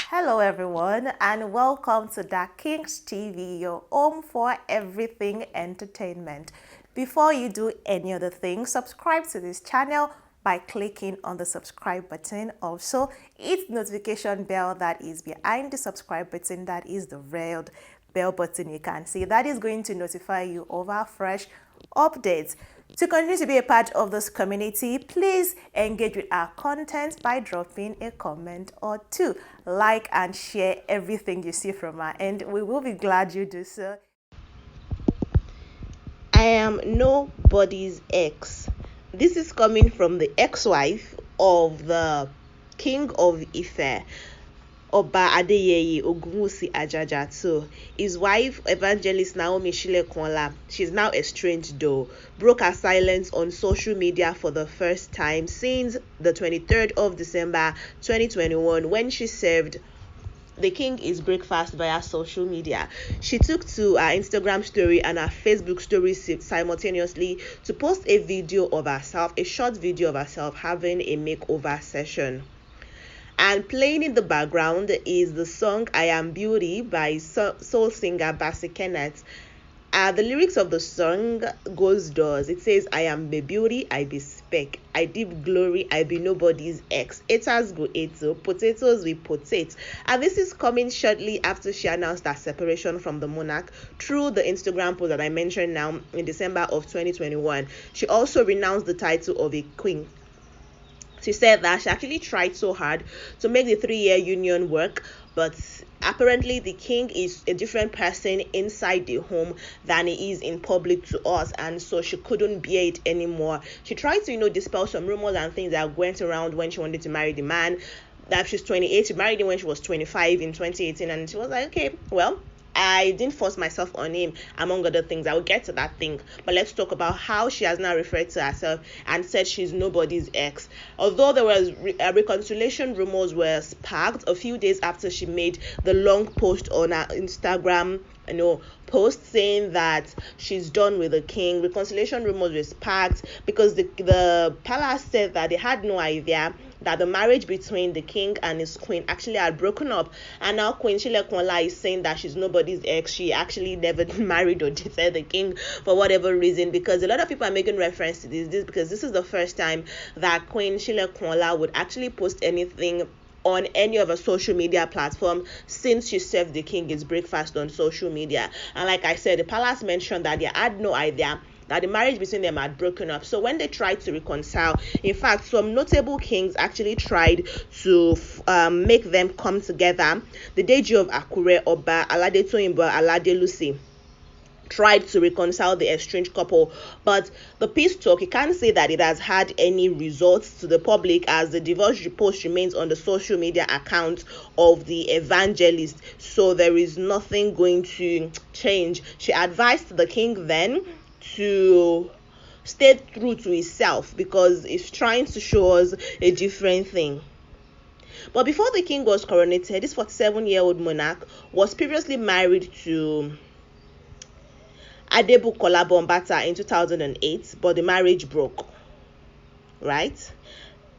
Hello, everyone, and welcome to Da Kings TV, your home for everything entertainment. Before you do any other thing, subscribe to this channel by clicking on the subscribe button. Also, hit the notification bell that is behind the subscribe button, that is the red bell button you can see. That is going to notify you of our fresh updates. To continue to be a part of this community, please engage with our content by dropping a comment or two. Like and share everything you see from our end. We will be glad you do so. I am nobody's ex. This is coming from the ex-wife of the King of Ife, Oba Adeyeye Ogunwusi Ajaja. So his wife, Evangelist Naomi Shilekwala, she's now estranged though, broke her silence on social media for the first time since the 23rd of December 2021 when she served the king is breakfast via social media. She took to her Instagram story and her Facebook story simultaneously to post a video of herself, a short video of herself having a makeover session. And playing in the background is the song I Am Beauty by soul singer Bassey Kenneth. The lyrics of the song goes thus. It says, I am the beauty, I be spec. I deep glory, I be nobody's ex. Haters go eto, potatoes we potate. And this is coming shortly after she announced her separation from the monarch through the Instagram post that I mentioned now in December of 2021. She also renounced the title of a queen. She said that she actually tried so hard to make the 3-year union work, but apparently the king is a different person inside the home than he is in public to us, and so she couldn't bear it anymore. She tried to dispel some rumors and things that went around when she wanted to marry the man, that she's 28. She married him when she was 25 in 2018, and she was like, okay, well, I didn't force myself on him, among other things. I will get to that thing. But let's talk about how she has now referred to herself and said she's nobody's ex. Although there was reconciliation rumors were sparked a few days after she made the long post on her Instagram, post saying that she's done with the king. Reconciliation rumors were sparked because the palace said that they had no idea that the marriage between the king and his queen actually had broken up, and now Queen Shilekwala is saying that she's nobody's ex. She actually never married or dated the king for whatever reason, because a lot of people are making reference to this because this is the first time that Queen Shilekwala would actually post anything on any of a social media platform since she served the king his breakfast on social media. And like I said, the palace mentioned that they had no idea that the marriage between them had broken up. So when they tried to reconcile, in fact, some notable kings actually tried to make them come together. The Deji of Akure, Oba Alade Toyinbo, Alade Lucy, tried to reconcile the estranged couple, but the peace talk, you can't say that it has had any results to the public, as the divorce post remains on the social media account of the evangelist, so there is nothing going to change. She advised the king then to stay true to himself because he's trying to show us a different thing. But before the king was coronated, this 47-year-old monarch was previously married to Adebukola Bombata in 2008, but the marriage broke, right?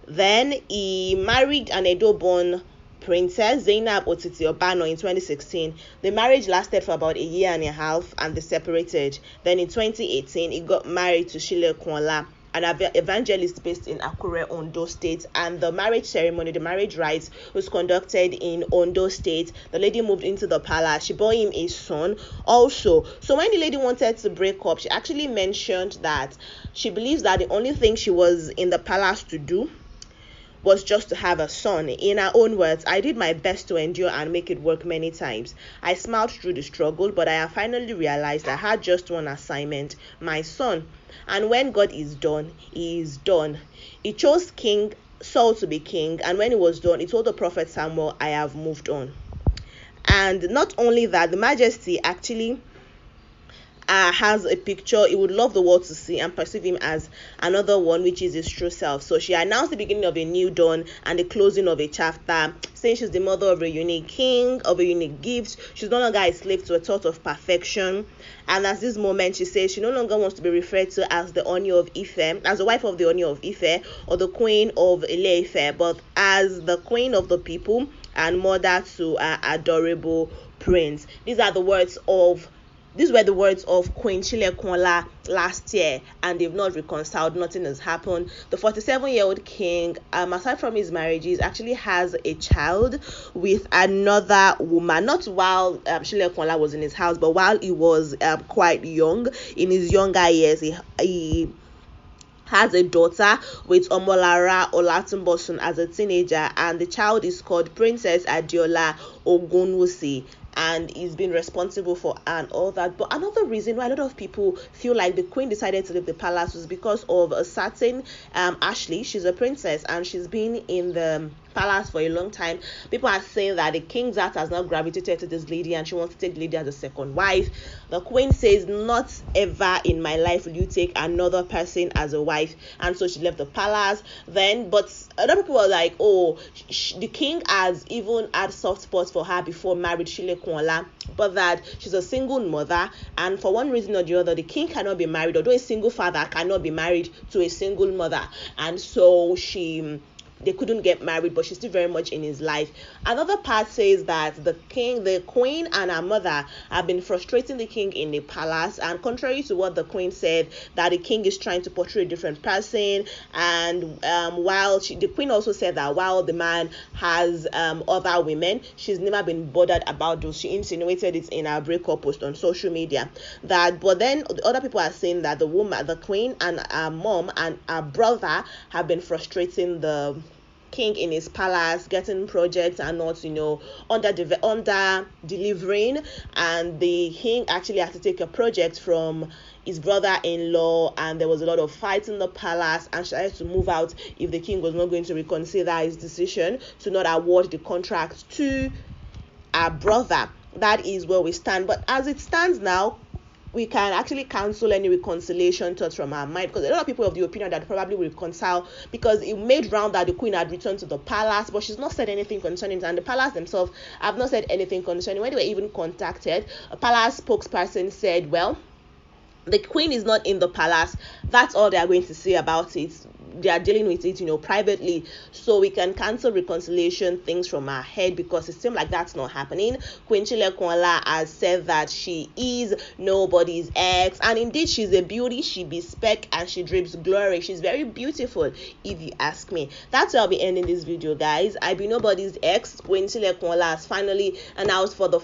Then he married an Edo-born Princess Zainab Otiti Obano in 2016. The marriage lasted for about a year and a half and they separated. Then in 2018, he got married to Shilekwala, an evangelist based in Akure, Ondo State, and the marriage ceremony, the marriage rites, was conducted in Ondo State. The lady moved into the palace. She bore him a son also. So when the lady wanted to break up, she actually mentioned that she believes that the only thing she was in the palace to do was just to have a son. In her own words, I did my best to endure and make it work many times. I smiled through the struggle, but I have finally realized I had just one assignment, my son. And when God is done, he is done. He chose King Saul to be king, and when he was done, he told the prophet Samuel, I have moved on. And not only that, the majesty actually has a picture he would love the world to see and perceive him as another one, which is his true self. So she announced the beginning of a new dawn and the closing of a chapter, since she's the mother of a unique king, of a unique gift, she's no longer a slave to a thought of perfection. And at this moment, she says she no longer wants to be referred to as the Ooni of Ife, as the wife of the Ooni of Ife, or the queen of Ile Ife, but as the queen of the people and mother to adorable prince. These were the words of Queen Chilekunla last year, and they've not reconciled. Nothing has happened. The 47-year-old king, aside from his marriages, actually has a child with another woman. Not while Chilekunla was in his house, but while he was quite young. In his younger years, he has a daughter with Omolara Olatunbosun as a teenager, and the child is called Princess Adiola Ogunwusi, and he's been responsible for and all that. But another reason why a lot of people feel like the queen decided to leave the palace was because of a certain Ashley. She's a princess and she's been in the palace for a long time. People are saying that the king's heart has now gravitated to this lady and she wants to take the lady as a second wife. The queen says, not ever in my life will you take another person as a wife, and so she left the palace. But other people were like, oh, the king has even had soft spots for her before married Chilekunla, but that she's a single mother, and for one reason or the other, the king cannot be married, although a single father cannot be married to a single mother, and so they couldn't get married, but she's still very much in his life. Another part says that the queen and her mother have been frustrating the king in the palace, and contrary to what the queen said, that the king is trying to portray a different person, and the queen also said that while the man has other women, she's never been bothered about those. She insinuated it in her breakup post on social media. But then other people are saying that the queen and her mom and her brother have been frustrating the king in his palace, getting projects and not under delivering, and the king actually had to take a project from his brother-in-law, and there was a lot of fights in the palace, and she had to move out if the king was not going to reconsider his decision to not award the contract to her brother. That is where we stand. But as it stands now, we can actually cancel any reconciliation thoughts from our mind, because a lot of people have the opinion that probably will reconcile, because it made round that the queen had returned to the palace, but she's not said anything concerning it, and the palace themselves have not said anything concerning. When they were even contacted, a palace spokesperson said, well, the queen is not in the palace. That's all they are going to say about it. They are dealing with it, privately. So we can cancel reconciliation things from our head, because it seems like that's not happening. Queen Chilekunla has said that she is nobody's ex, and indeed she's a beauty. She be Spec and she drips glory. She's very beautiful, if you ask me. That's where I'll be ending this video, guys. I be nobody's ex. Queen Chilekunla has finally announced for the